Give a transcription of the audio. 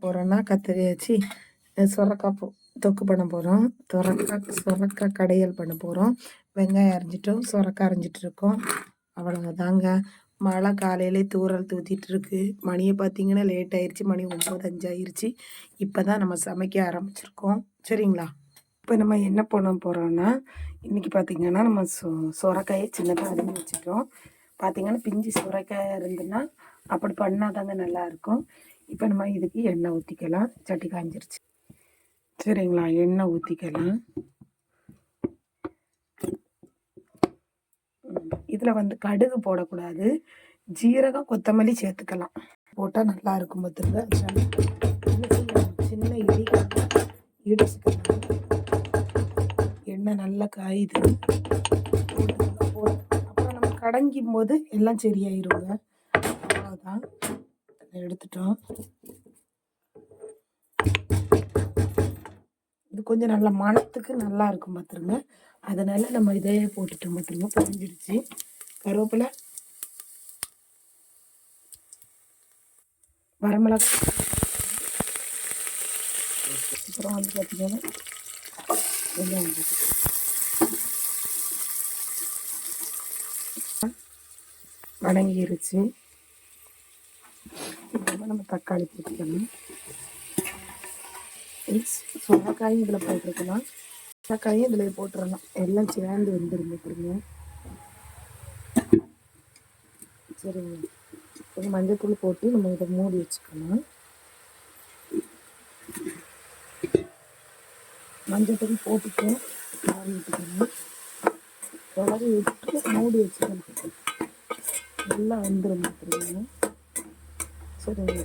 போகிறோன்னா கத்திரியாச்சு சுரக்காய் தொக்கு பண்ண போகிறோம். சுரக்காய் கடையல் பண்ண போகிறோம். வெங்காயம் அரைஞ்சிட்டோம், சுரக்காய் அரைஞ்சிட்டு இருக்கோம். அவ்வளோதாங்க. மழை காலையிலே தூறல் தூத்திட்டு இருக்கு. மணியை பார்த்தீங்கன்னா லேட் ஆயிடுச்சு. மணி 9:05 ஆயிடுச்சு. இப்போ தான் நம்ம சமைக்க ஆரம்பிச்சிருக்கோம். சரிங்களா? இப்போ நம்ம என்ன பண்ண போகிறோன்னா, இன்றைக்கி பார்த்திங்கன்னா நம்ம சுரக்காயை சின்னதாக அரிஞ்சு வச்சுட்டோம். பார்த்திங்கன்னா பிஞ்சு சுரைக்காயாக இருந்துன்னா அப்படி பண்ணால் தாங்க நல்லாயிருக்கும். இப்போ நம்ம இதுக்கு எண்ணெய் ஊற்றிக்கலாம். சட்டி காஞ்சிருச்சு. சரிங்களா? எண்ணெய் ஊற்றிக்கலாம். இதில் கடுகு போடக்கூடாது. ஜீரகம் கொத்தமல்லி சேர்த்துக்கலாம். போட்டால் நல்லா இருக்கும். பார்த்துருங்க. சின்ன இடிச்சுக்கலாம். எண்ணெய் நல்லா காயுது. அப்புறம் நம்ம கடைங்கும் போது எல்லாம் சரியாயிருங்க. அவ்வளோதான். எடுத்துட்டோம். இது கொஞ்சம் நல்ல மணத்துக்கு நல்லா இருக்கும். பார்த்துருங்க. அதனால நம்ம இதே போட்டுட்டோம். பார்த்துருங்க. பொரிஞ்சிடுச்சு. கருவேப்பிலை, வரமிளகாய், அப்புறம் பார்த்தீங்கன்னா வெங்காயம் வதங்கிருச்சு. நம்ம தக்காளி போட்டுக்கணும். சுரக்காயும் இதில் போட்டிருக்கலாம். சுரக்காயும் இதில் போட்டுடலாம். எல்லாம் சேர்ந்து வந்துடும். பார்த்துருங்க. சரிங்க. கொஞ்சம் மஞ்சள் போட்டு நம்ம இதை மூடி வச்சுக்கணும். மஞ்சள் போட்டுட்டு கிளறி விட்டுக்கணும். கிளறி விட்டு மூடி வச்சுக்கணும். நல்லா வந்துடும். பார்த்துருங்க. சரிங்க.